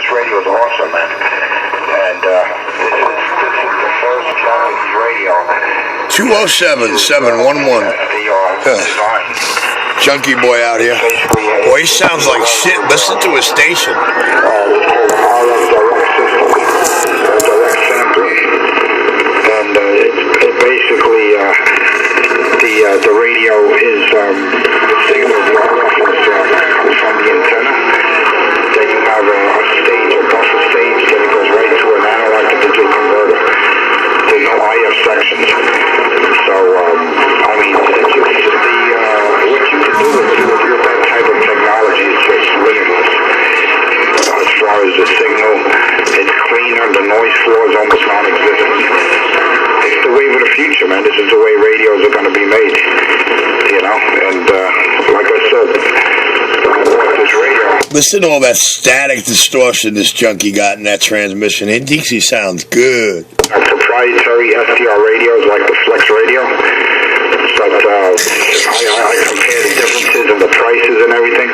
this radio is awesome, man. And this is the first Johnny's radio. 207-711. Junkie boy out here. Boy, he sounds like shit. Listen to his station. Direct sampling. And it basically, the radio is the signal comes from the antenna. Then you have a stage, a buffer stage, then it goes right to an analog to digital converter. There's no IF sections. So, I mean, it's just what you can do with that type of technology is just limitless. As far as the signal, it's cleaner, the noise floor is almost non-existent. It's the wave of the future, man. This is the way radios are going to be made, you know, and like I said, this radio. Listen to all that static distortion this junkie got in that transmission. He thinks he sounds good. Proprietary SDR radios like the Flex radio, but I compare the differences in the prices and everything,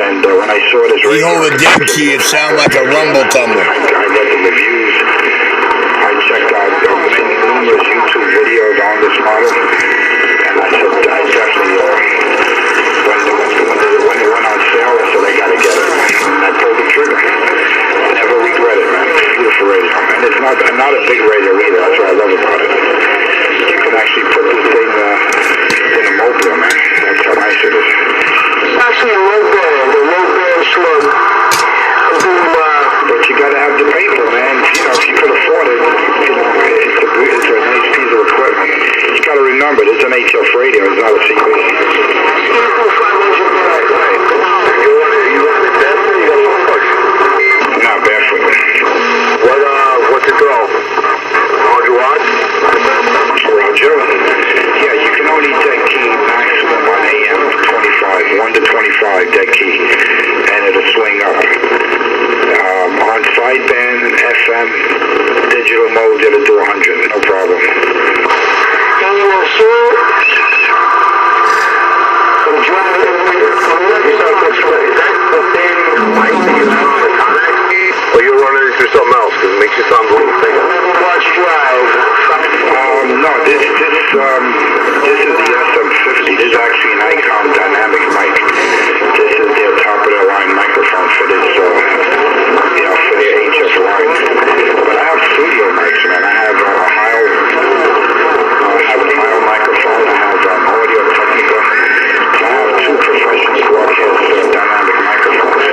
and when I saw this radio, you hold a dead key, it sounds like a rumble tumble. I read the reviews, I checked out numerous YouTube videos on this model, and I said, I definitely, when it went on sale, I said, I gotta get it, and I pulled the trigger. Never regret it, man. Beautiful radio. And it's not a big radio either. That's what I love about it. You can actually put this thing in a mobile, man. That's how nice it is. It's actually a low band slug. But you gotta have the paper, man. You know, if you could afford it, you know, it's a nice piece of equipment. You gotta remember, this is an HF radio. It's not a CB. What's it throw? 100 watts? Roger. Yeah, you can only dead key maximum on AM of 25, 1 to 25 dead key, and it'll swing up. On sideband, FM, digital mode, it'll do 100, no problem. Can you assure? Or you're running into something else because it makes you sound a little bigger. Watch drive. No, this is the SM50. This is actually an Icon dynamic mic. This is their top of the line microphone for this, for their HF line. But I have studio mics, man. I have a Heil microphone. I have Audio Technica. I have two professional broadcast dynamic microphones.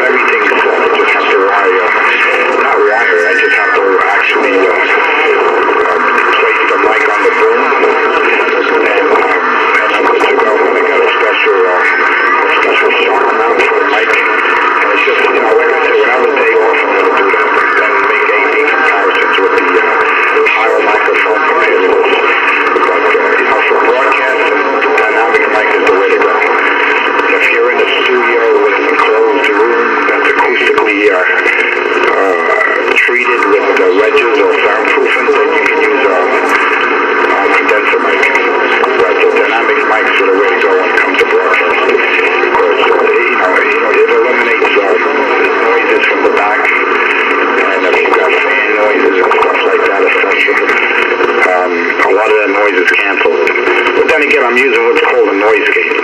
Everything is I just have to not wire it, I just have to actually place the mic on the boom, and I'm good to go. And I got a special shock mount for the mic, and it's just, like I said, when I have a day off, I'm going to do that, then make A/B comparisons with the higher microphone compared to this. But, for broadcasting, the dynamic mic is the way to go. If you're in the studio with an enclosed room that's acoustically treated with wedges or soundproofing, then you can use a condenser mic. But the dynamic mics are the way to go when it comes to broadcasting, because it eliminates noises from the back, and if you've got fan noises and stuff like that, especially, a lot of that noise is canceled. But then again, I'm using what's called a noise gate.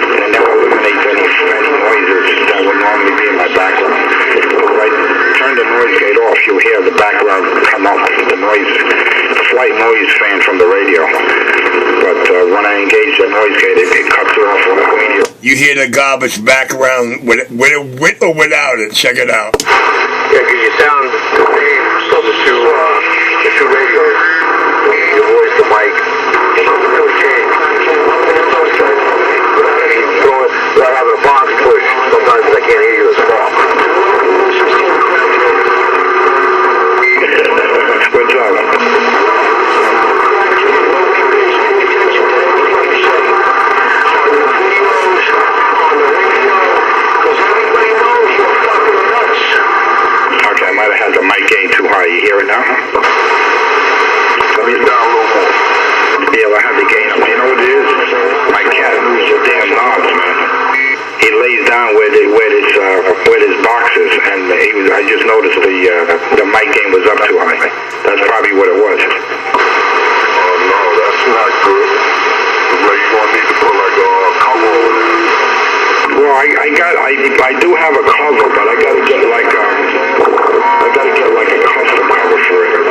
And that eliminates any noises that would normally be in my background. If I turn the noise gate off, you'll hear the background come up, the slight noise fan from the radio. But when I engage the noise gate, it cuts it off on the radio. You hear the garbage background with or without it. Check it out. Yeah, because you sound closer to the two radios. Your voice, the mic, it doesn't really change. Without having a box push, sometimes I can't hear you as well. Good job. Okay, I might have had the mic just noticed the mic game was up too high. That's probably what it was. Oh no, that's not good. Like you gonna need to put like a cover over there. Well, I do have a cover, but I gotta get like a custom cover for it.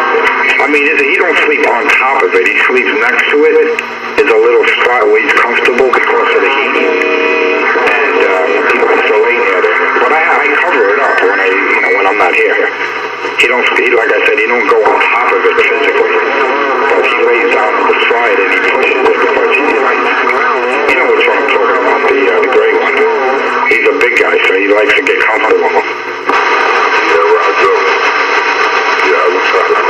I mean, he don't sleep on top of it. He sleeps next to it. There's a little spot where he's comfortable because of the heat, and he wants to lay near there. But I cover it up when I'm not here. He like I said, he don't go on top of it physically, but he lays down on the side and he pushes it. But you know which one I'm talking about, the gray one. He's a big guy, so he likes to get comfortable. Yeah, Roger. Yeah, I was trying to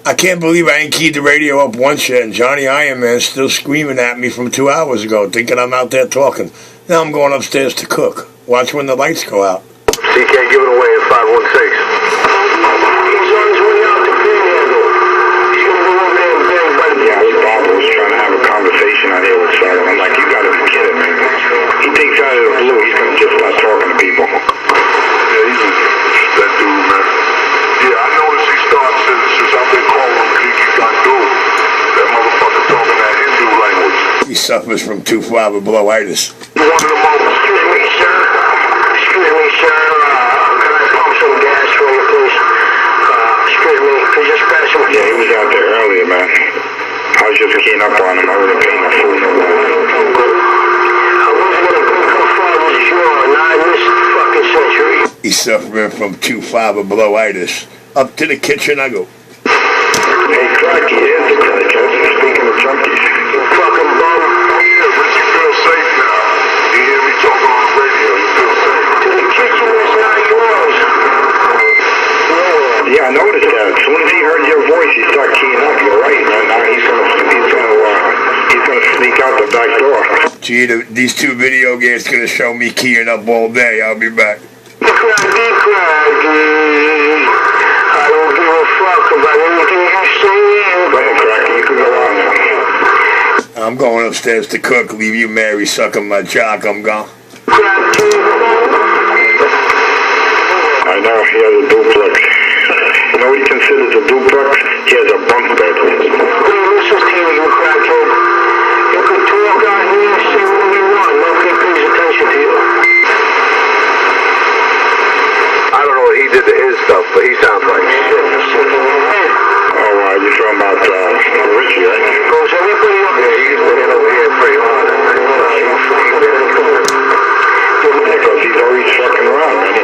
I can't believe I ain't keyed the radio up once yet, and Johnny Iron Man's still screaming at me from 2 hours ago, thinking I'm out there talking. Now I'm going upstairs to cook. Watch when the lights go out. CK, give it away at 516. Yeah, Bob was trying to have a conversation out here with Sarah. I'm like, you gotta be kidding me. He thinks out of the blue he's gonna just start talking to people. Yeah, he's that dude, man. Yeah, I noticed he started since I've been calling him Geeky Gandu. That motherfucker talking that Hindu language. He suffers from 2-5 blowitis. You one of them over. Excuse me, sir. Can I pump some gas for you, please? Excuse me, could you just pass him? Yeah, he was out there earlier, man. I was just keying up on him. I wasn't paying no fool no more. I wasn't gonna break her father's jaw, not in this fucking century. He's suffering from 2-5 blowitis. Up to the kitchen I go. Hey, Cracky, here's the guy, speaking of junkies. You fucking bum. Yeah, but you feel safe now. You hear me talking on the radio, you feel safe. To the kitchen is not yours. Yeah, I noticed that. As soon as he heard your voice, he started keying up. You're right, man. Now he's gonna sneak out the back door. Gee, these two video games gonna show me keying up all day. I'll be back. Craggy. I don't give a fuck about anything you say. Go ahead, Cracky. You can go on now. I'm going upstairs to cook. Leave you, Mary, sucking my jock. I'm gone. I know, he has a duplex. You know what he considers a duplex? He has a bunk bed. Listen to you, crackhead. You can talk out here, say what you want. Nobody pays attention to you. I don't know what he did to his stuff, but he sounds like shit. Oh, you're talking about Richie, right? Goes everybody up Yeah, he used to hit over here pretty hard. Because he's always fucking around, man.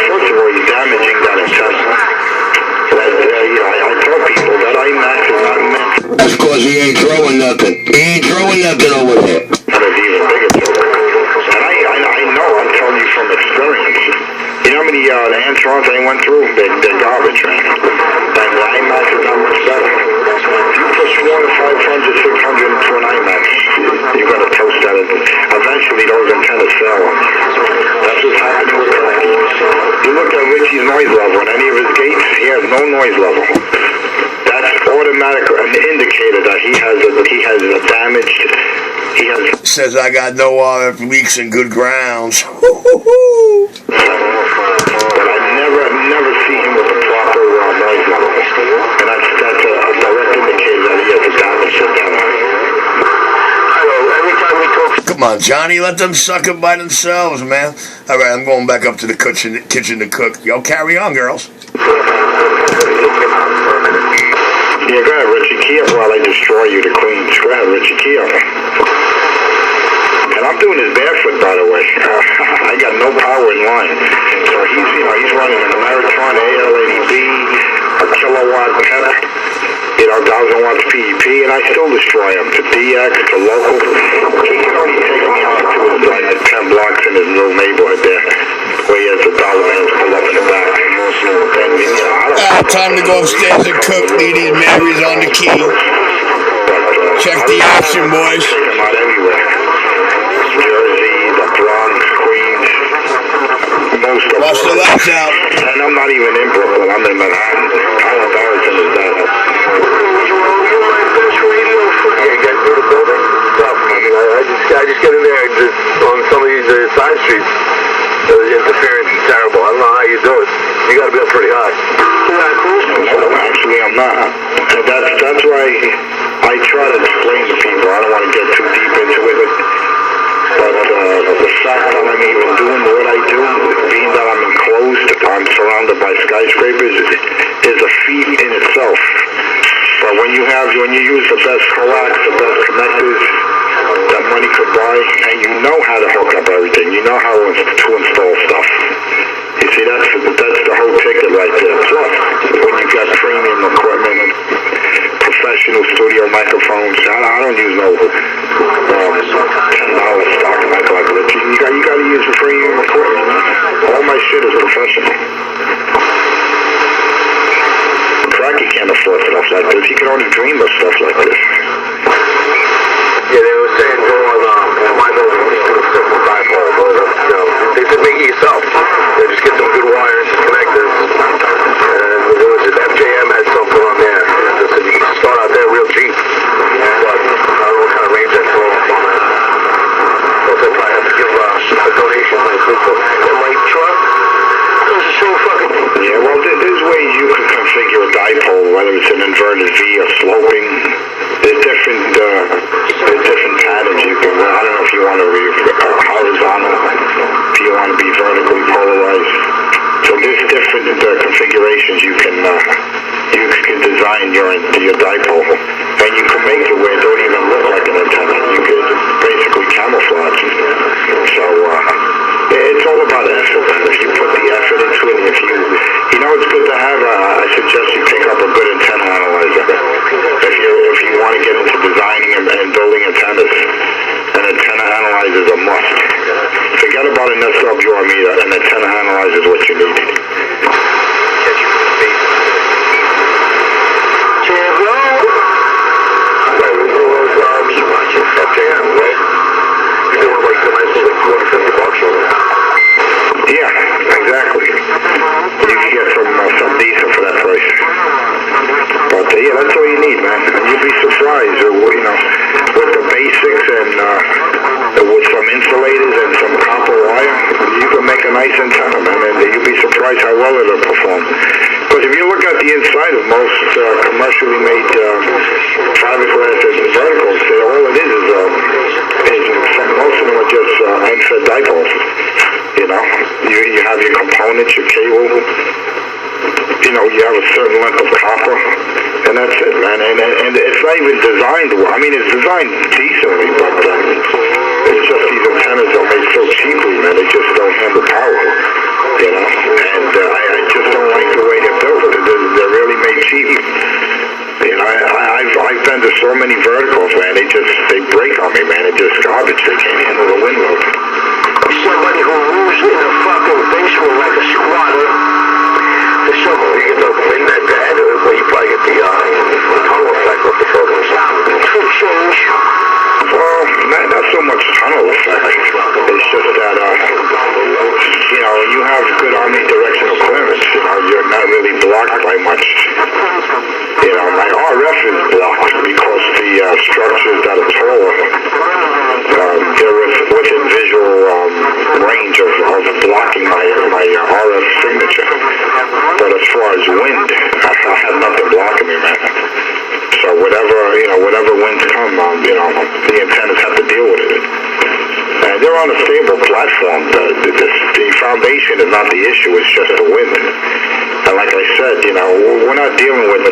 First of all, he's damaging that intestine. I tell people that IMAX is not meant. That's because he ain't throwing nothing. He ain't throwing nothing over there. That is even bigger joke. And I know, I'm telling you from experience. You know how many the Antrons I went through? They're garbage, man. And the IMAX is not much better. If you push 400, 500, 600 into an IMAX, you're going to toast that. Eventually, those antennas fell. That's what's happening with Cracky. You look at Richie's noise level on any of his gates, he has no noise level. That's automatic, an indicator that he has a damaged. Says I got no RF leaks and good grounds. But I never see him with a proper noise level. And that's a direct indicator that he has a damaged antenna. I know, every time we talk... Come on, Johnny, let them suck it by themselves, man. All right, I'm going back up to the kitchen to cook. Yo, carry on, girls. Yeah, go ahead, Richie. Key up while I destroy you to Queens. Go ahead, Richie. Key up. And I'm doing this barefoot, by the way. I got no power in line. So he's running an Ameritron AL80B, a kilowatt antenna, 1,000 watts PEP, and I still destroy him to DX, to local. He can only take me out to his like 10 blocks in his little neighborhood there, where he has the dollar vans pull up in the back. And, Time to go upstairs and cook. Lady Mary's on the key. Check the action, boys. Take him out everywhere. Jersey, the Bronx, Queens, most of Watch the lights out. And I'm not even in Brooklyn. I'm in Manhattan. How embarrassing is that? Yeah, getting through the building. Tough. I mean, I just get in there and just on some of these side streets. The interference is terrible. I don't know how you do it. You got to be up pretty high. No, actually, I'm not. And that's why I try to explain to people. I don't want to get too deep into it. But the fact that I'm even doing what I do, being that I'm enclosed, I'm surrounded by skyscrapers, is a feat in itself. But when you use the best coax, the best connectors that money could buy, and you know how to hook up everything, you know how to install stuff. You see, that's the whole ticket right there. Plus, when you got premium equipment, professional studio microphones, I don't use no $10 stock mic like that. You got to use the premium equipment. All my shit is professional. Cracky can't afford stuff like this. He can only dream of stuff like this. Yeah, they were saying go on my building, just do a simple dipole, but they said make it yourself. They just get some good wires, connectors, and there was FJM had something on there. They said you can start out there real cheap, but I don't know what kind of range that's going on that. So they probably have to give a donation to the people. The light truck, those are so fucking. Yeah, well, there's ways you can configure a dipole, whether it's an inverted V or sloping. There's different patterns you can. I don't know if you want to be horizontal, if you want to be vertically polarized. So there's different configurations you can design your dipole, and you can make it where it don't even look like an antenna. You can basically camouflage it. So it's all about effort, man. If you put the effort into it, if it's good to have. I suggest you pick up a good antenna analyzer. If you want to get into designing and building antennas, an antenna analyzer is a must. Forget about an SWR meter. An antenna analyzer is what you need. Yeah, exactly. You can get some decent for that price. But yeah, that's all you need, man. You'd be surprised, with the basics and with some insulators and some copper wire, you can make a nice antenna, man, and you'd be surprised how well it'll perform. Because if you look at the inside of most commercially made fiberglass and verticals, all it is most of them are just unfed dipoles. You have your components, your cable. You have a certain length of copper, and that's it, man. And it's not even designed well. I mean, it's designed decently, but it's just these antennas are made so cheaply, man. They just don't handle power, And I just don't like the way they're built. They're really made cheap. I've been to so many verticals, man. They break on me, man. It's just garbage. They can't handle the wind load. Somebody who moves in a fucking basement like a squatter. There's something you get the wind that bad, where you probably get the tunnel effect of the photos. True change. Well, not so much tunnel effect. It's just that, you have good Army directional clearance. You're not really blocked by much. My RF is blocked because the structures that are taller, they're within visual range of blocking my RF signature. But as far as wind, I have nothing blocking me, man. So whatever winds come, the antennas have to deal with it. And they're on a stable platform. The foundation is not the issue, it's just the wind. And like I said, we're not dealing with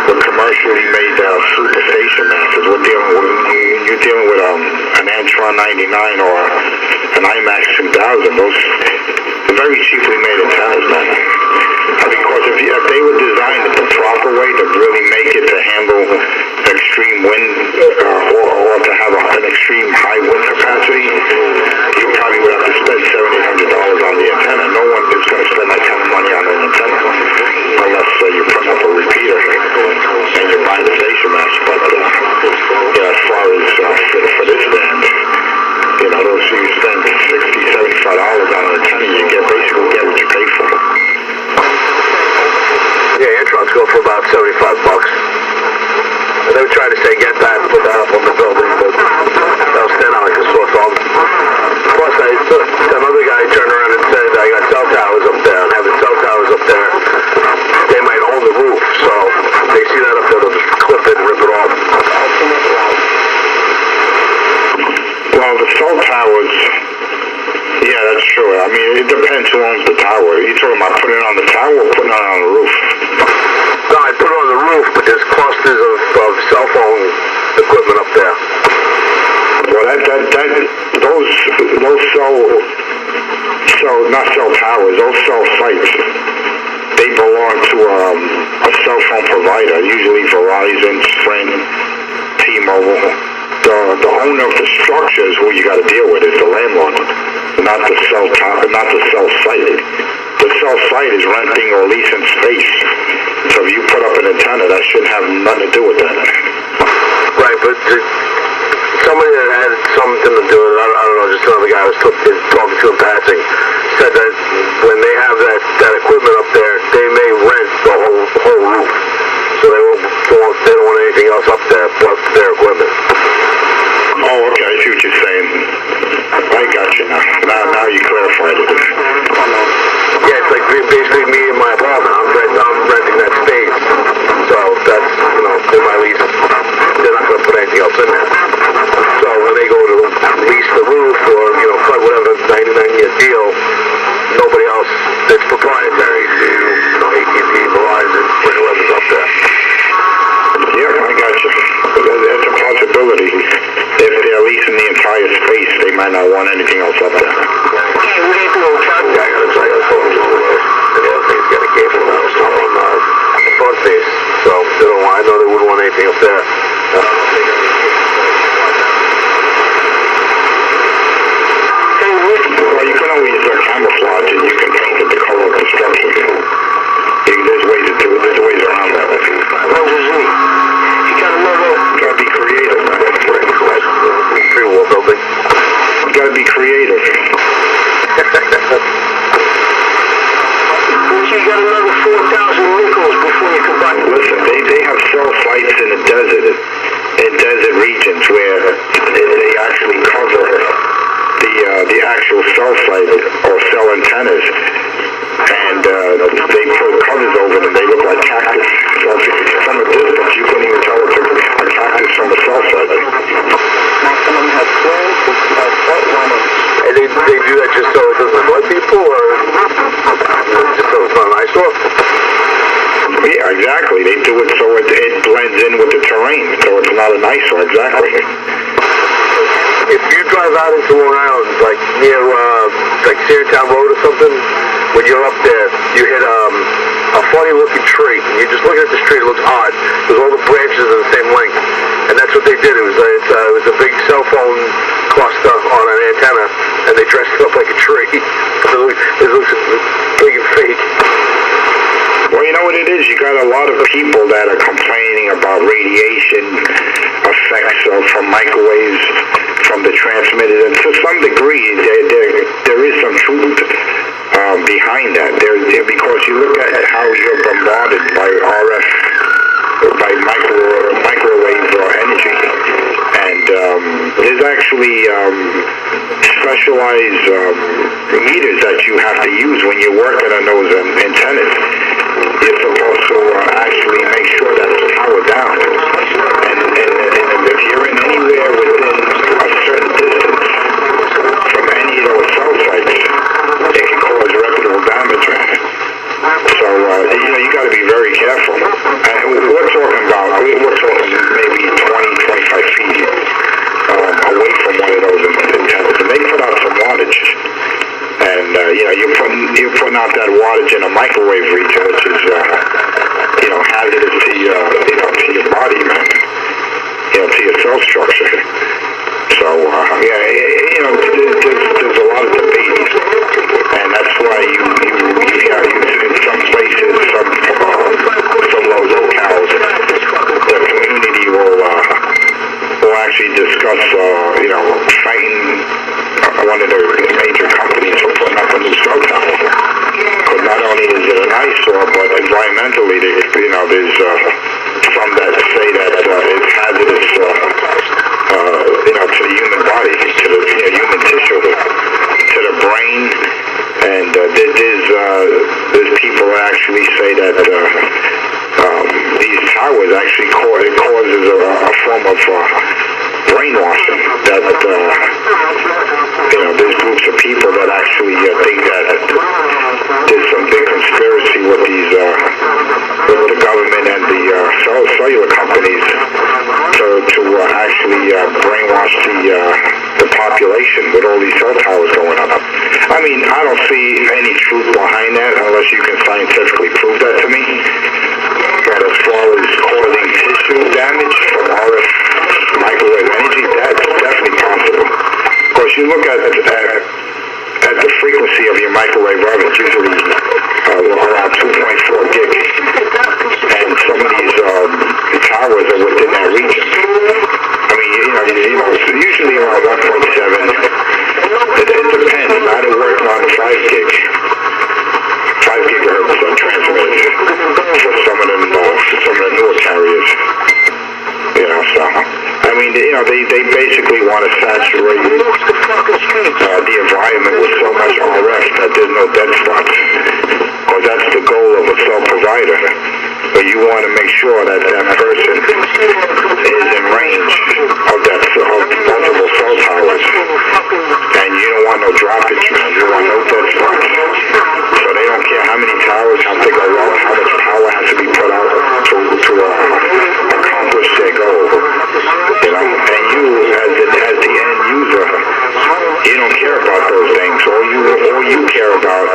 commercially made superstation masses. You're dealing with an Antron 99 or an IMAX 2000. Those very cheaply made antennas, man. Because if they were designed the proper way to really make it to handle extreme wind or to have an extreme high wind capacity, you probably would have to spend $700-800 on the antenna. No one is going to spend that kind of money on an antenna unless you put up a repeater and you're buying the station mask. But as far as for this band, those you spend $60-75 on an antenna, you basically get what you pay for. Yeah, Antrons go for about $75. And they were trying to say get that and put that up on the building, but that was then like a sore thumb. Plus, another guy turned around and said, I got cell towers up there, and having cell towers up there, they might own the roof, so if they see that up there, they'll just clip it and rip it off. Well, the cell towers, yeah, that's true. I mean, it depends who owns the tower. Are you talking about putting it on the tower or putting it on the roof? No, I put it on the roof, but there's clusters of cell phone equipment up there. Well, not cell towers, those cell sites, they belong to a cell phone provider, usually Verizon, Sprint, T-Mobile. The owner of the structure is who you got to deal with, is the landlord, not the cell site. The cell site is renting or leasing space. So if you put up an antenna, that shouldn't have nothing to do with that. Right, but somebody that had something to do with it, I don't know, just another guy I was talking to in passing, said that when they have that equipment up there, they may rent the whole roof. So they don't want anything else up there but their equipment. Oh, okay, I see what you're saying. I got you now. Now you clarified it. Yeah, it's like basically me and my apartment. I'm renting that space. So that's, in my lease, they're not going to put anything else in there. So when they go to lease the roof or, cut whatever 99-year deal, nobody else that's proprietary to, AT&T, Verizon, whoever's up there. Yeah, I got you. That's a possibility. If they're leasing the entire space, they might not want anything else up there. Yeah, we need to go check. Yeah, I got to tell you, the other thing's got a cable now on the front face. So I know they wouldn't want anything up there. Well, you can always camouflage it. You can paint it the color of construction. There's ways to do it. There's ways around that. You gotta be creative, man. Three-wall building. You gotta be creative. You got another 4,000 wrinkles before you come back. Listen, they have cell sites in the desert, in desert regions where they actually cover the actual cell site or cell antennas, and they put covers over them. They look like cactus. So from a distance, you couldn't even tell it's a cactus from a cell site. And they do that just so it doesn't annoy people, or just so it's not an eyesore? Yeah, exactly. They do it so it blends in with the terrain, so it's not an eyesore, exactly. If you drive out into Long Island, like near like Seartown Road or something, when you're up there, you hit a funny-looking tree. And you're just looking at the tree, it looks odd, because all the branches are the same length. And that's what they did. It was a big cell phone cluster on an antenna, and they dressed it up like a tree. It looks big and fake. Well, you know what it is? You got a lot of people that are complaining about radiation effects from microwaves, from the transmitters, and to some degree, there is some truth behind that. Because you look at how you're bombarded by RF, by microwave energy, and there's actually specialized meters that you have to use when you're working on those antennas. You're supposed to actually make sure that it's powered down. And if you're in anywhere within a certain distance from any of those cell sites, it can cause irreparable damage, man. So, you got to be very careful. And we're talking maybe 20, 25 feet away from one of those antennas. And they put out some wattage. And, you're putting out that wattage in a microwave region, which is, hazardous to your body, man. To your cell structure. So, there's a lot of debate. And that's why you in some places, some locales, the community will actually discuss, fighting one of the major companies for putting up a new cell tower. Because not only is it an eyesore, but environmentally, there's some that say that it's that these towers actually causes a form of brainwashing. That there's groups of people that actually think that there's some big conspiracy with these with the government and the cellular companies to actually brainwash the population with all these cell towers going up. I mean, I don't see any truth behind that unless you can scientifically prove that to me. But as far as causing tissue damage from RF microwave energy, that's definitely possible. Of course, you look at the frequency of your microwave oven, it's usually around 2.4 gig. And some of these towers are within that region. I mean, it's usually around 1.7. It depends. I'd work on 5 gig. 5 gigahertz transmitters for some of the newer carriers. So I mean, they basically want to saturate the environment with so much RF that there's no dead spots. Because that's the goal of a cell provider. But you want to make sure that person is in range of multiple cell towers. And you don't want no droppage, man. You want no dead spots. So they don't care how many towers have to go up, how much power has to be put out to accomplish their goal. And you, as the end user, you don't care about those things. All you care about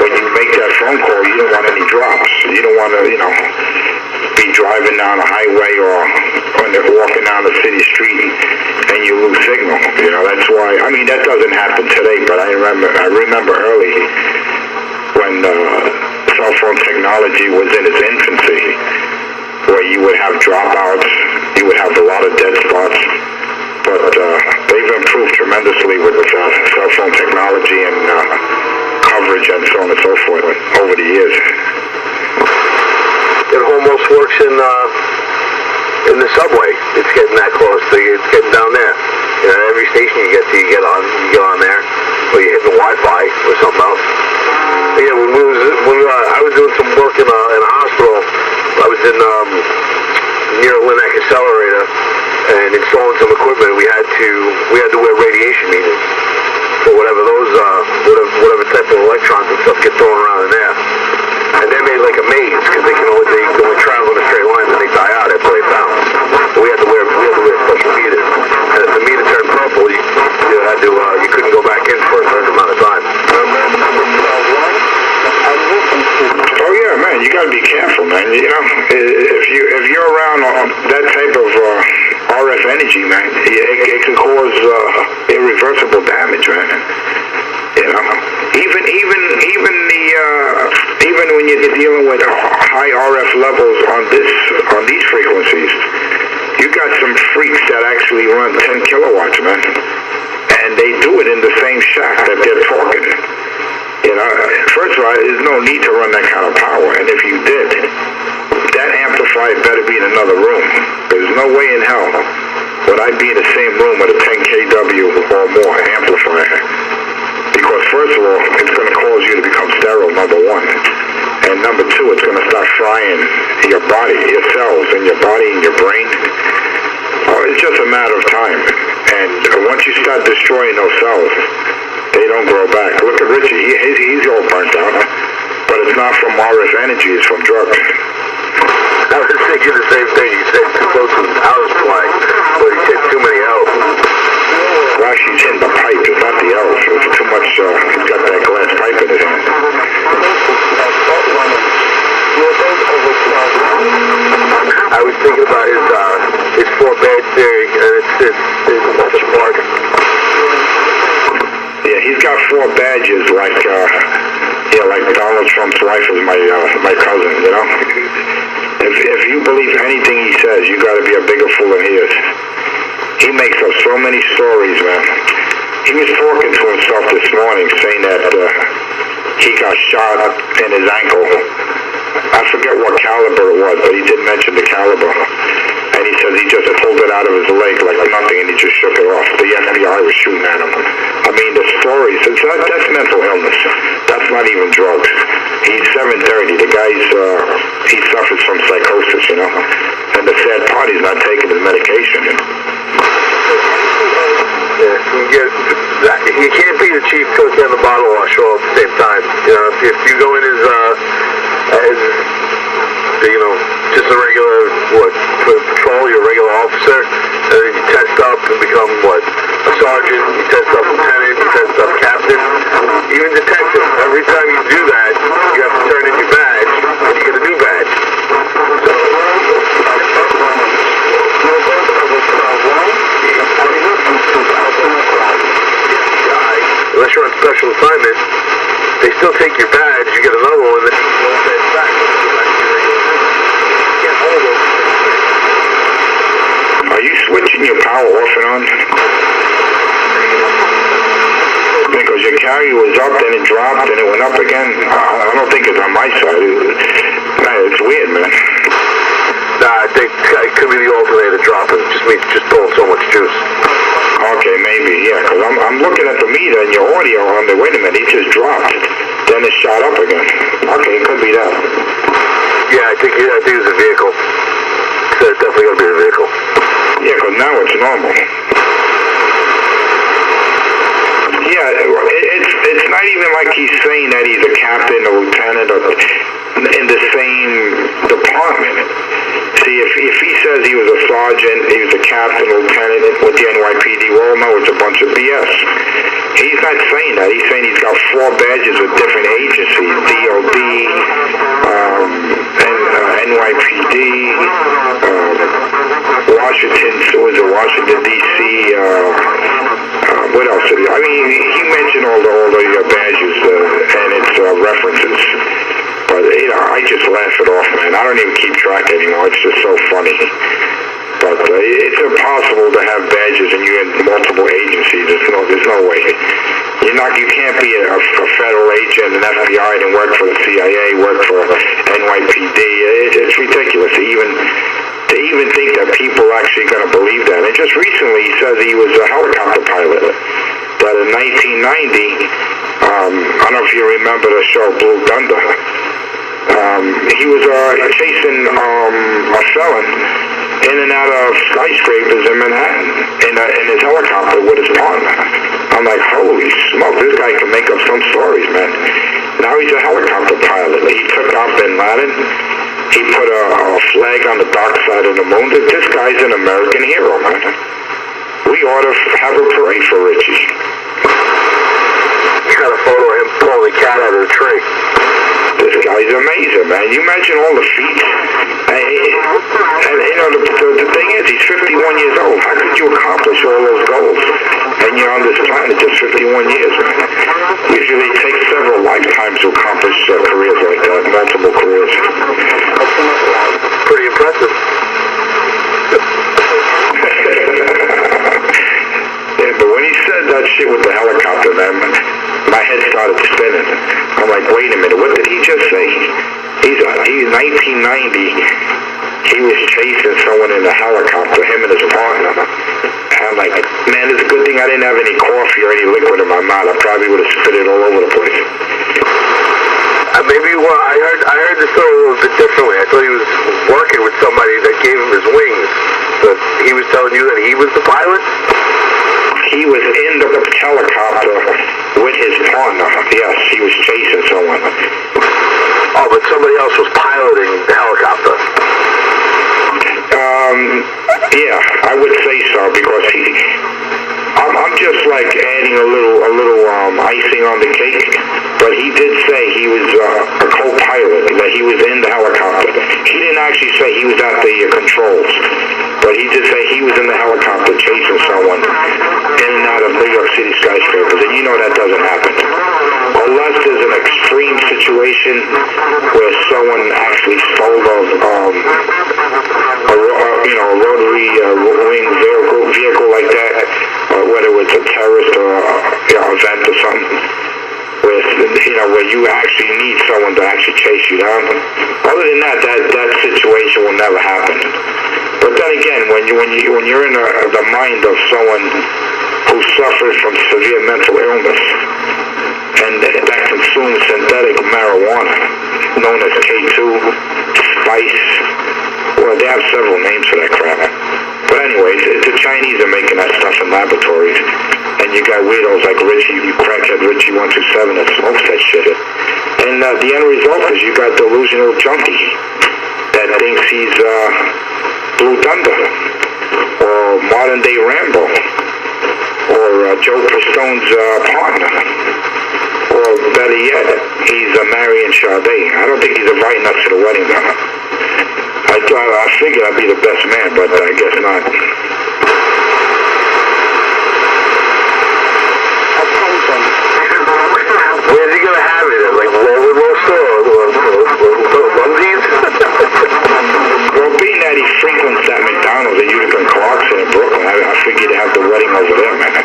when you make that phone call, you don't want any drops. You don't want to, be driving down a highway or walking down a city street and you lose signal. That's why. I mean, that doesn't happen today, but I remember early when cell phone technology was in its infancy, where you would have dropouts, you would have a lot of dead spots. But they've improved tremendously with cell phone technology and coverage and so on and so forth over the years. It almost works in the subway. It's getting that close. It's getting down there. Every station you get to, you get on there, or you hit the Wi-Fi or something else. Yeah, when I was doing some work in a hospital, I was in near Linac Accelerator and installing some equipment. We had to wear radiation meters for whatever type of electrons and stuff get thrown around in there. And they're made like a maze because they can only travel in a straight line and they die out after they bounce. So we had to wear special meters. And if the meter turned purple, you couldn't go back in for a certain amount of time. Oh yeah, man, you gotta be careful, man. If you're around that type of RF energy, man, it can cause irreversible damage, man. Even when you're dealing with high RF levels on these frequencies, you got some freaks that actually run 10 kilowatts, man, and they do it in the same shack that they're talking. First of all, there's no need to run that kind of power, and if you did, that amplifier better be in another room. There's no way in hell would I be in the same room with a 10 kW or more amplifier. Because first of all, it's going to cause you to become sterile, number one. And number two, it's going to start frying your body, your cells in your body and your brain. It's just a matter of time. And once you start destroying those cells, they don't grow back. Look at Richie, he's all burnt out. But it's not from RF energy, it's from drugs. I was thinking the same thing. He said too close to the power supply, but he said too many L's. Well, she's in the pipe, it's not the L's. It's too much, he's got that glass pipe in his hand. I was thinking about his 4-bad theory, and it's such a bargain. Yeah, he's got 4 badges like Donald Trump's wife is my cousin, If you believe anything he says, you got to be a bigger fool than he is. He makes up so many stories, man. He was talking to himself this morning, saying that he got shot in his ankle. I forget what caliber it was, but he did mention the caliber. And he says he just pulled it out of his leg like nothing, and he just shook it off. The FBI was shooting at him. I mean, the stories, that's mental illness. That's not even drugs. He's 730. The guy's, he suffers from psychosis, you know. And the sad part, he's not taking his medication. Yeah, you can't be the chief cook and the bottle washer all at the same time. You know, if you go in as you know, just a regular, patrol, you're a regular officer, and then you test up and become, a sergeant, you test up lieutenant, you test up captain, even detective. Every time you do that, you have to turn in your badge, and you get a new badge. Unless you're on special assignment, they still take your badge, you get another one, then you won't get it back. Are you switching your power off and on? Because your carrier was up, then it dropped, then it went up again. I don't think it's on my side. It's weird, man. Nah, I think it could be the alternator dropping. Just pulling so much juice. Okay, maybe, yeah, because I'm looking at the meter and your audio on there. Wait a minute, it just dropped. Then it shot up again. Okay, it could be that. Yeah, I think it's a vehicle. So it's definitely going to be a vehicle. Yeah, because now it's normal. Yeah, it's not even like he's saying that he's a captain or lieutenant or in the same department. See, if he says he was a sergeant, he was a captain, lieutenant with the NYPD, we all know it's a bunch of BS. He's not saying that. He's saying he's got 4 badges with different agencies, DOD, NYPD, Washington, D.C., what else did he? I mean, he mentioned all the badges and its references. But, you know, I just laugh it off, man. I don't even keep track anymore. It's just so funny. But it's impossible to have badges and you're in multiple agencies. There's no way. You can't be a federal agent, an FBI, and work for the CIA, work for NYPD. It's ridiculous to even think that people are actually going to believe that. And just recently, he says he was a helicopter pilot. That in 1990, I don't know if you remember the show Blue Thunder. He was chasing a felon in and out of skyscrapers in Manhattan in his helicopter with his partner. I'm like, holy smoke, this guy can make up some stories, man. Now he's a helicopter pilot. He took out Bin Laden. He put a flag on the dark side of the moon. This guy's an American hero, man. We ought to have a parade for Richie. You got a photo of him pulling the cat out of the tree. This guy's amazing, man. You imagine all the feats. And you know, the thing is, he's 51 years old. How could you accomplish all those goals? And you're on this planet just 51 years, man. Usually it takes several lifetimes to accomplish careers like that, multiple careers. Pretty impressive. Yeah, but when he said that shit with the helicopter, man, my head started spinning. I'm like, wait a minute, what did he just say? He's 1990. He was chasing someone in a helicopter, him and his partner. And I'm like, man, it's a good thing I didn't have any coffee or any liquid in my mouth. I probably would have spit it all over the place. Maybe I heard this story a little bit differently. I thought he was working with somebody that gave him his wings. But he was telling you that he was the pilot? He was in the helicopter with his partner. Yes, he was chasing someone. Oh, but somebody else was piloting the helicopter. Yeah, I would say so because I'm just like adding a little icing on the cake. But he did say he was a co-pilot, that he was in the helicopter. He didn't actually say he was at the controls, but he did say he was in the helicopter chasing someone in and out of New York City skyscrapers, and you know that doesn't happen. Unless there's an extreme situation where someone actually stole a rotary wing vehicle like that, whether it's a terrorist or event or something, where you actually need someone to actually chase you down. Other than that situation will never happen. But then again, when you're in the mind of someone who suffers from severe mental illness and that consumes synthetic marijuana, known as SK2, Spice. Well, they have several names for that crap. But anyways, the Chinese are making that stuff in laboratories. And you got weirdos like Richie, crackhead Richie 127 that smokes that shit. And the end result is you got delusional junkie that thinks he's Blue Thunder or modern day Rambo or Joe Pistone's partner. Or better yet, he's Marion Sade. I don't think he's inviting us to the wedding, though. I figured I'd be the best man, but I guess not. Where's he gonna have it? At, like Lower Store or Lundy's? Well, being that he frequents that McDonald's at Utica and Clarkson in Brooklyn, I figured to have the wedding over there, man.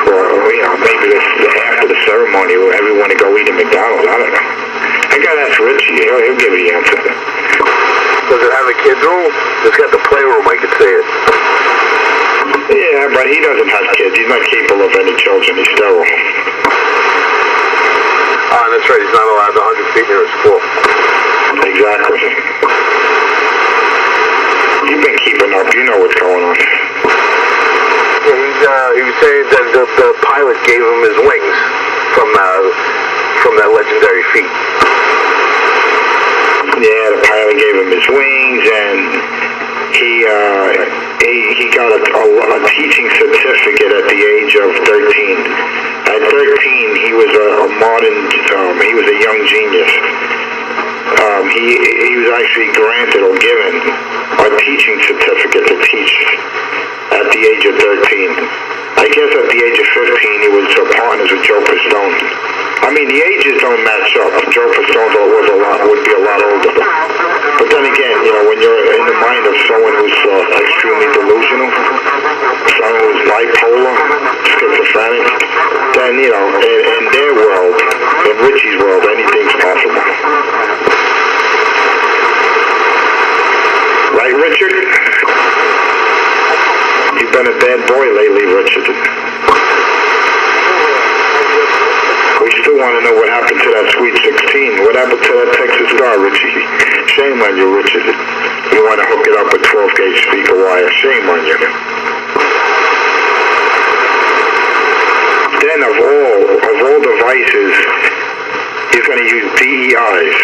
Or maybe after the ceremony, everyone to go eat at McDonald's. I don't know. I gotta ask Richie. He'll give me the answer. Does it have a kid's room? It's got the playroom, I could say it. Yeah, but he doesn't have kids. He's not capable of any children. He's sterile. That's right. He's not allowed 100 feet near his school. Exactly. You've been keeping up. You know what's going on. Yeah, he was saying that the pilot gave him his wings from that legendary feat. Yeah, the pilot gave him his wings, and he got a teaching certificate at the age of 13. At 13, he was he was a young genius. He was actually granted or given a teaching certificate to teach at the age of 13. I guess at the age of 15, he was partners with Joe Pistone. I mean, the ages don't match up. Joe Pistone would be a lot older. But then again, when you're in the mind of someone who's extremely delusional, someone who's bipolar, schizophrenic, then, in their world, in Richie's world, anything's possible. Right, Richard? You've been a bad boy lately, Richard. We still want to know what happened to that Sweet 16. What happened to that Texas Star, Richie? Shame on you, Richard. You want to hook it up with 12-gauge speaker wire. Shame on you. Then of all devices, he's going to use DEIs.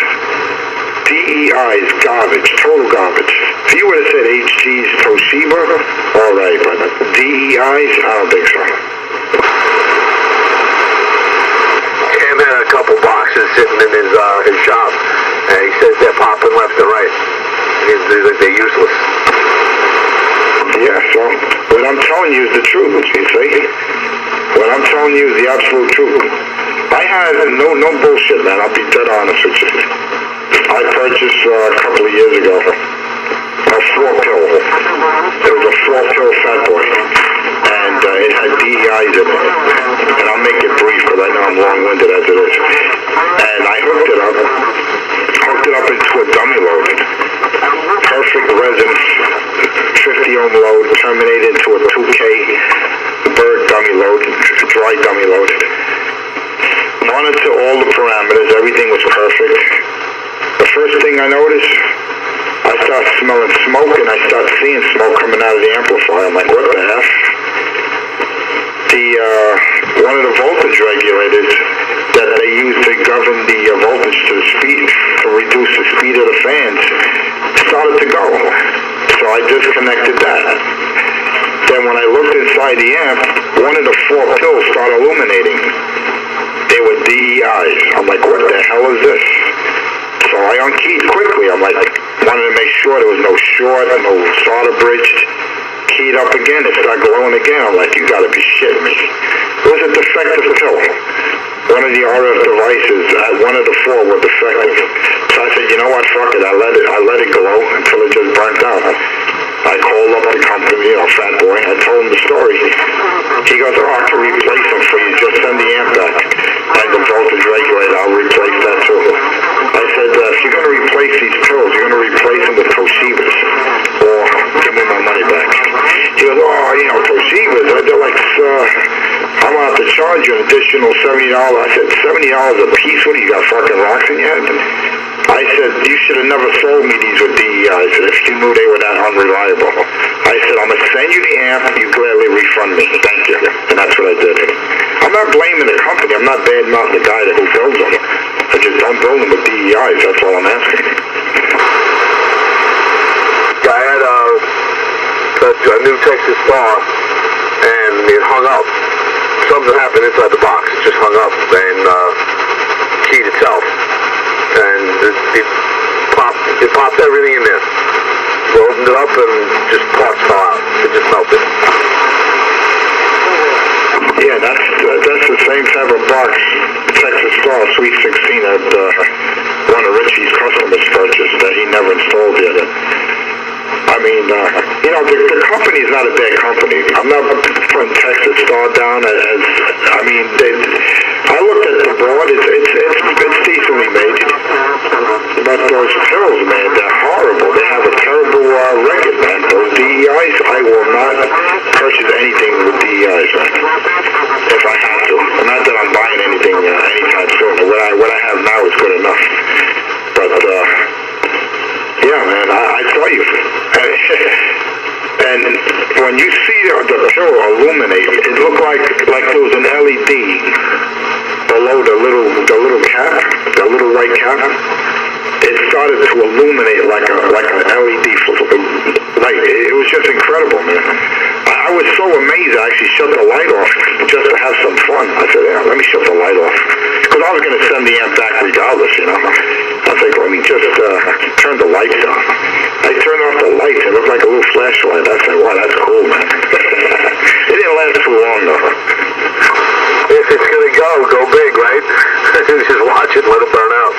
DEIs, garbage, total garbage. If you would have said HG's Toshiba, all right, but DEIs, I don't think so. Cam had a couple boxes sitting in his shop, and he says they're popping left and right. They're useless. Yeah, so what I'm telling you is the truth, you see? What I'm telling you is the absolute truth. I had no bullshit, man. I'll be dead honest with you. I purchased a couple of years ago a 4-pill. It was a 4-pill Fat Boy, and it had DEIs in it. And I'll make it brief because I know I'm long-winded as it is. And I hooked it up into a dummy load. Perfect resonance, 50 ohm load, terminated into a 2K bird dummy load, dry dummy load. Monitor all the parameters, everything was perfect. The first thing I noticed, I start smelling smoke and I start seeing smoke coming out of the amplifier. I'm like, what the F? One of the voltage regulators that they use to govern the voltage to the speed, to reduce the speed of the fans, started to go. So I disconnected that. Then when I looked inside the amp, one of the 4 pills started illuminating. They were DEIs. I'm like, what the hell is this? So I unkeyed quickly. I'm like, wanted to make sure there was no short, no solder bridge. Keyed up again, it started glowing again. I'm like, you gotta be shitting me. It was a defective pill. One of the RF devices, one of the 4 were defective. So I said, you know what, fuck it. I let it glow until it just burnt out. I called up the company, Fat Boy. I told him the story. He goes, I can replace them for you. Just send the amp back. And the voltage regulator, I'll replace that too. I said, if you're going to replace these pills, you're going to replace them with Toshibas. Or give me my money back. He goes, Toshibas, they're like, I'm going to have to charge you an additional $70. I said, $70 a piece? What do you got, fucking rocks in your head? I said, should have never sold me these with DEIs if you knew they were that unreliable. I said, I'm going to send you the amp, you gladly refund me. Thank you. And that's what I did. I'm not blaming the company. I'm not bad-mouthing the guy who builds them. I just don't build them with DEIs. That's all I'm asking. I had a new Texas Star, and it hung up. Something happened inside the box. It just hung up and keyed itself. And it popped everything in there. We opened it up and just parts fell out. It just melted. Yeah, that's the same type of box Texas Star Sweet 16 that one of Richie's customers purchased that he never installed yet. I mean, the company's not a bad company. I'm not putting Texas Star down as, I mean, I looked at the board, it's decently made. But those pills, man, they're horrible. They have a terrible record, man. Those DEIs, I will not purchase anything with DEIs, man. If I have to. Not that I'm buying anything anytime soon. What I have now is good enough. But, yeah, man, I tell you. And when you see the pill illuminate, it looked like there was an LED below the little cap, the little white cap. It started to illuminate like an LED light. It was just incredible, man. I was so amazed I actually shut the light off just to have some fun. I said, yeah, let me shut the light off. Because I was going to send the amp back regardless, you know. I was like, let me just turn the lights on. I turned off the lights. It looked like a little flashlight. I said, wow, that's cool, man. It didn't last too long, though. If it's going to go big, right? Just watch it, let it burn out.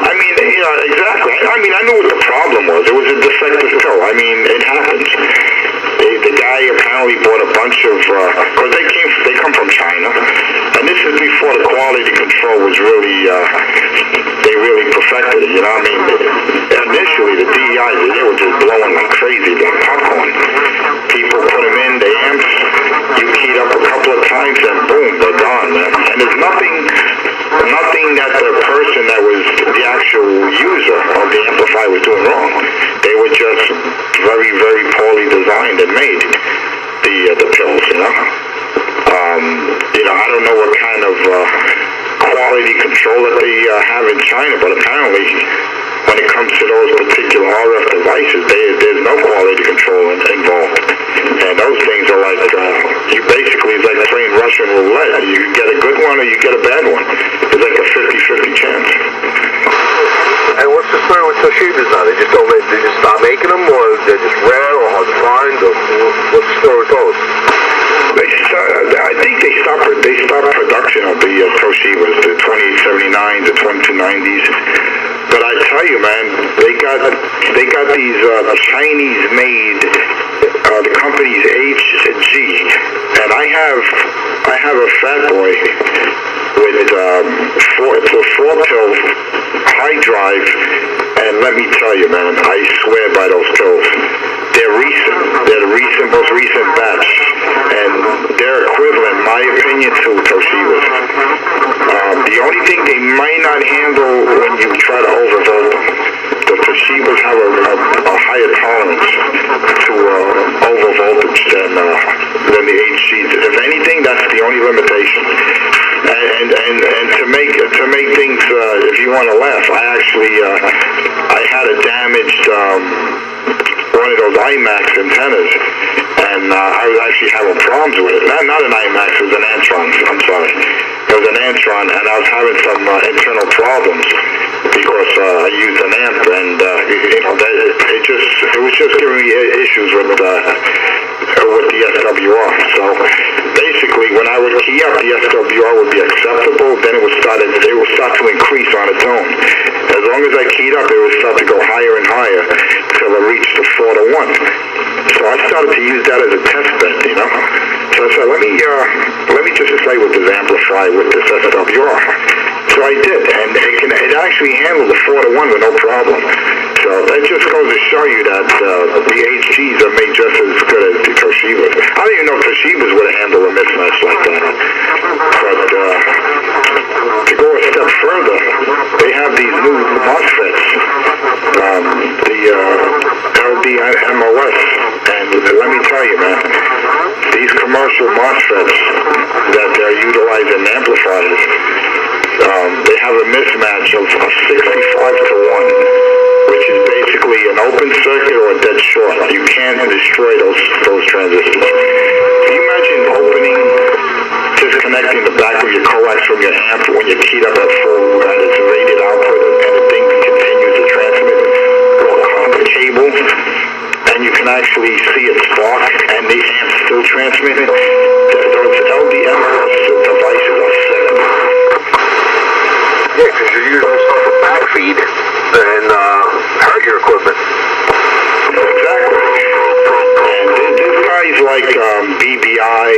I mean, exactly. I mean, I knew what the problem was. It was a defective pill. I mean, it happens. The guy apparently bought a bunch of, because they come from China, and this is before the quality control was really, they really perfected it, you know what I mean? Initially, the DEIs, they were just blowing like crazy, like popcorn. People put them in, the amps, you keyed up a couple of times, and boom, they're gone, man. And there's nothing that the person that was the actual user of the amplifier was doing wrong. They were just very, very poorly designed and made, the pills, you know. I don't know what kind of quality control that they have in China, but apparently when it comes to those particular RF devices, there's no quality control involved. And those things are like, it's like playing Russian roulette. You get a good one or you get a bad one. It's like a 50-50 chance. And what's the story with Toshiba's now? They just stop making them, or they're just rare or hard to find, or what's the story with those? I think they stopped production of the Toshibas, the 2079s, the 2290s. But I tell you, man, they got these Chinese-made, the company's HG, and I have a Fat Boy with it's a 4-pill high drive, and let me tell you, man, I swear by those pills. They're recent. They're the most recent batch, and they're equivalent, in my opinion, to Toshiba's. The only thing they might not handle when you try to overvolt them, the Toshibas have a higher tolerance to overvoltage than the HGs. If anything, that's the only limitation. And to make things, if you want to laugh, I had a damaged one of those IMAX antennas, and I was actually having problems with it. Not an IMAX, it was an Antron. I'm sorry, it was an Antron, and I was having some internal problems because I used an amp, and it was just giving me issues with the SWR. So basically, when I would key up, the SWR would be acceptable. Then it would start to increase on its own. As long as I keyed up, it would start to go higher and higher till it reached the 4-to-1. So I started to use that as a test bed, you know. So I said, let me just play with this amplifier with this SWR. So I did, and it actually handled the 4-to-1 with no problem. So that just goes to show you that the HGs are made just as good as the Toshibas. I don't even know if Toshibas would have handled a mismatch like that. But to go a step further, they have these new MOSFETs LDMOS, and let me tell you, man, these commercial MOSFETs that they're utilizing in amplifiers, they have a mismatch of 65 to 1, which is basically an open circuit or a dead short. You can't destroy those transistors. Can you imagine disconnecting the back of your coax from your amp when you're keyed up at full and it's rated output and the thing continues to transmit, or a cable, and you can actually see it spark and the amp still transmitting? Those LDMOS devices are sick. Yeah, because you're using stuff for backfeed and hurt your equipment. Exactly. And there's guys like BBI,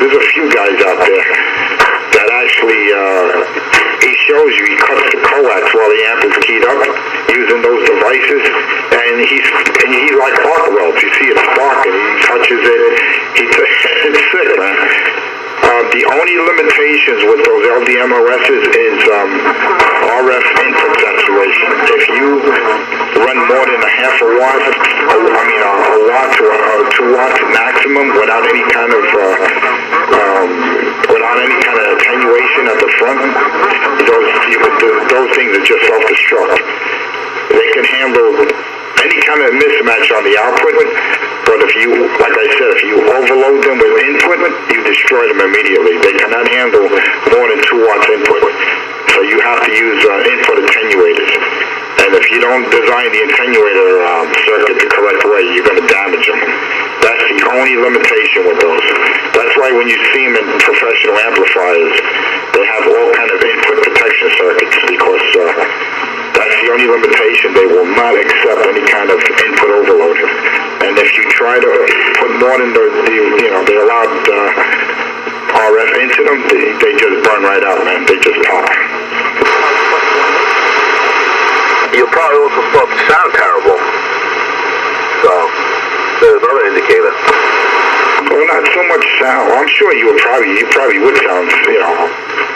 there's a few guys out there that actually, he shows you, he cuts the coax while the amp is keyed up using those devices, and he's like arc welds. You see it sparking, he touches it, it's sick, man. The only limitations with those LDMOSs is RF input saturation. If you run more than a half a watt, a watt to 2 watts maximum without any kind of attenuation at the front, those things are just self-destruct. They can handle any kind of mismatch on the output, but if you, like I said, if you overload them with input, you destroy them immediately. They cannot handle more than 2 watts input. So you have to use input attenuators. And if you don't design the attenuator circuit the correct way, you're going to damage them. That's the only limitation with those. That's why when you see them in professional amplifiers, they have all kind of input protection circuits, because that's the only limitation. They will not accept any kind of input overload. And if you try to put more than the allowed RF into them, they just burn right out, man. They just pop. You'll probably also start to sound terrible. So, there's another indicator. Well, not so much sound. I'm sure you probably would sound,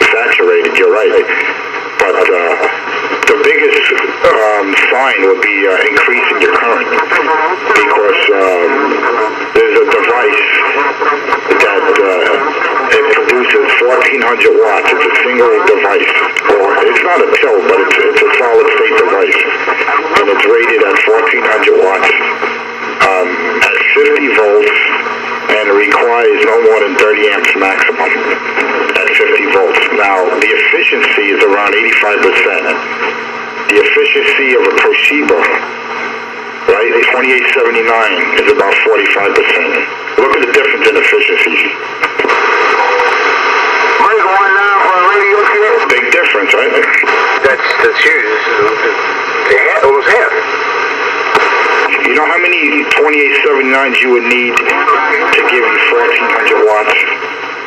saturated. You're right. But the biggest sign would be increasing your current, because there's a device that it produces 1,400 watts. It's a single device, or it's not a pill, but it's a solid state device, and it's rated at 1,400 watts at 50 volts, and it requires no more than 30 amps maximum at 50 volts. Now, the efficiency is around 85%. The efficiency of a Toshiba, right, 2879 is about 45%. Look at the difference in efficiency. Big difference, right? That's huge. Almost half. You know how many 2879s you would need to give you 1,400 watts?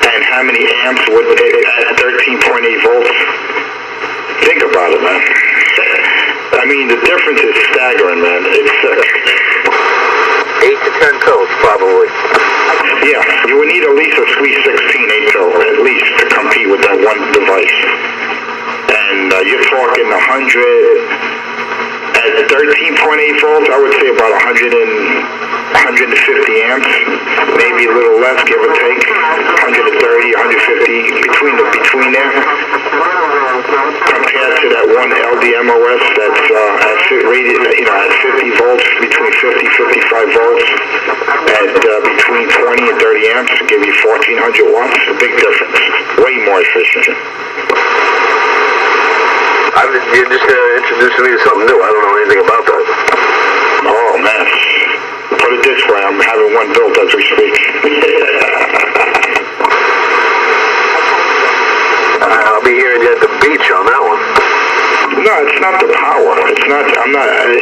And how many amps would at 13.8 volts? Think about it, man. I mean, the difference is staggering, man. It's sick. 8 to 10 pills, probably. Yeah, you would need at least a Squeeze 16 8-pill, at least, to compete with that one device. And you're talking 100... At 13.8 volts, I would say about 150 amps, maybe a little less, give or take, 130, 150, between there, compared to that one LDMOS that's rated, at 50 volts, between 50, 55 volts, at between 20 and 30 amps, to give you 1,400 watts. A big difference, way more efficient. You're just introducing me to something new. I don't know anything about that. Oh, man. Put it this way, I'm having one built as we speak. I'll be hearing you at the beach on that one. No, it's not the power. It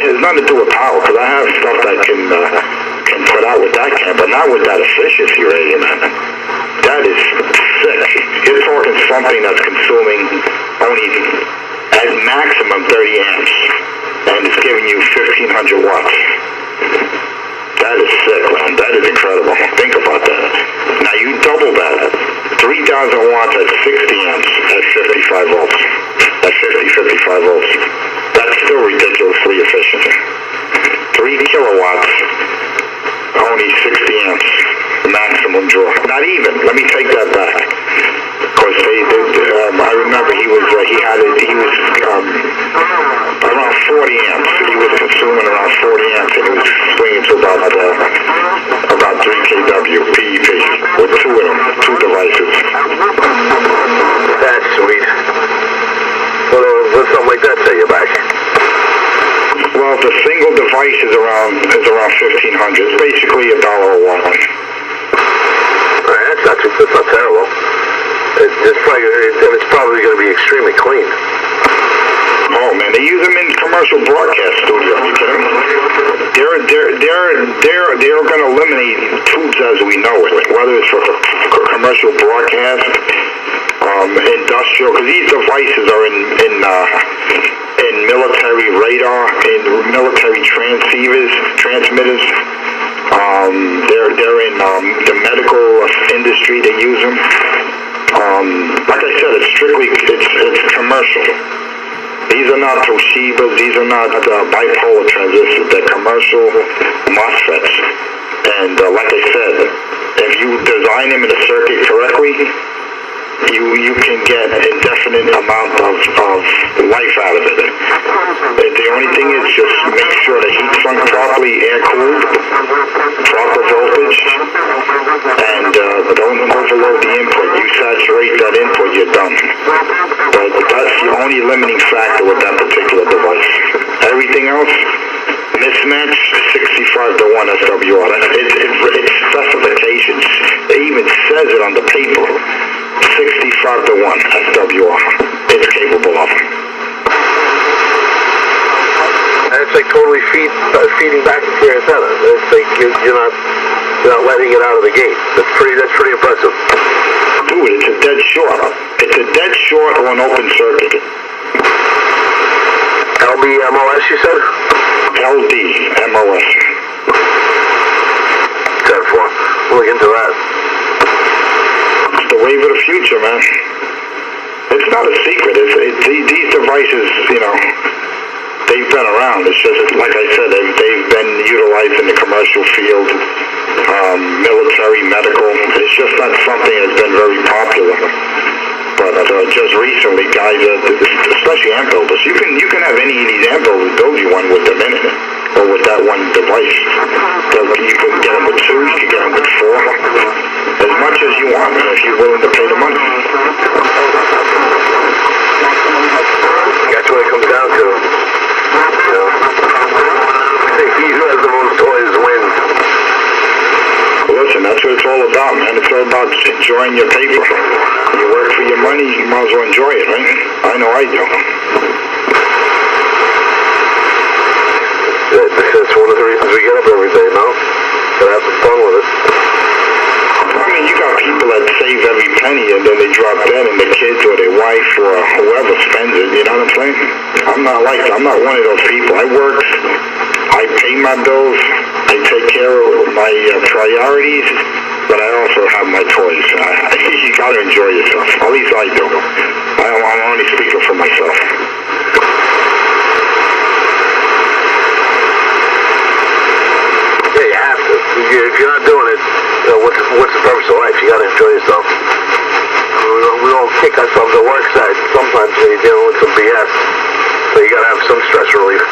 has nothing to do with power, because I have stuff that can put out with that can, but not with that efficiency rating, man. That is sick. You're talking something that's consuming only at maximum 30 amps, and it's giving you 1,500 watts. That is sick, man. That is incredible. Think about that. Now you double that. 3,000 watts at 60 amps at 55 volts. At 55 volts. That's still ridiculously efficient. 3 kilowatts only 60 amps, maximum draw. Not even. Let me take that back. Because I remember he was around 40 amps. He was consuming around 40 amps, and he was swinging to about 3 kW PEP with two of them, two devices. That's sweet. What's something like that set you back? Well, the single device is around $1,500. It's basically $1 a watt. Alright, that's not terrible. It's probably going to be extremely clean. Oh man, they use them in commercial broadcast studio. Are you kidding? They're going to eliminate tubes as we know it, whether it's for commercial broadcast, industrial. Because these devices are in military radar, in military transmitters. They're in the medical industry. They use them. Like I said, it's commercial. These are not Toshibas. These are not bipolar transistors. They're commercial MOSFETs. And like I said, if you design them in a circuit correctly, you can get an indefinite amount of life out of it. The only thing is just make sure the heat's sunk properly, air cooled, proper voltage, and don't overload the input. You saturate that input, you're done. But that's the only limiting factor with that particular device. Everything else, mismatch, 65-1 SWR. It's specifications. It even says it on the paper. 65-1 SWR. It's capable of. And it's like totally feeding back into your antenna. It's like you're not letting it out of the gate. That's pretty impressive. Dude, it's a dead short. It's a dead short or an open circuit. LDMOS, you said? LDMOS. 10-4. Look into that. It's the wave of the future, man. It's not a secret. These devices, they've been around. It's just, like I said, they've been utilized in the commercial field, military, medical. It's just not something that's been very popular. But just recently, guys, especially amp builders, you can have any of these amp builders build you one with them in it, or with that one device. You can get them with 2, you can get them with 4, as much as you want, if you're willing to pay the money. That's what it comes down to. He who has the most toys wins. Listen, that's what it's all about, man. It's all about enjoying your paper. You work for your money, you might as well enjoy it, right? I know I do. That's one of the reasons we get up every day, no? To have some fun with it. I mean, you got people that save every penny and then they drop dead and their kids or their wife or whoever spends it, you know what I'm saying? I'm not one of those people. I work, I pay my bills, I take care of my priorities, but I also have my toys. You gotta enjoy yourself. At least I do. I'm only speaking for myself. Yeah, you have to. If you're not doing it, what's the purpose of life? You gotta enjoy yourself. We all kick ourselves at work side. Sometimes when you're dealing with some BS. So you gotta have some stress relief.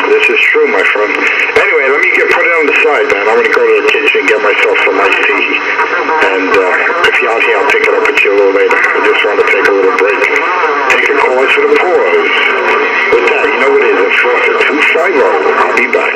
This is true, my friend. Anyway, let me put it on the side, man. I'm gonna go to the kitchen and get myself some iced tea. And if you're out here, I'll pick it up with you a little later. I just want to take a little break. Take a call for the pause. With that, you know what it is. 4-2-5-0. I'll be back.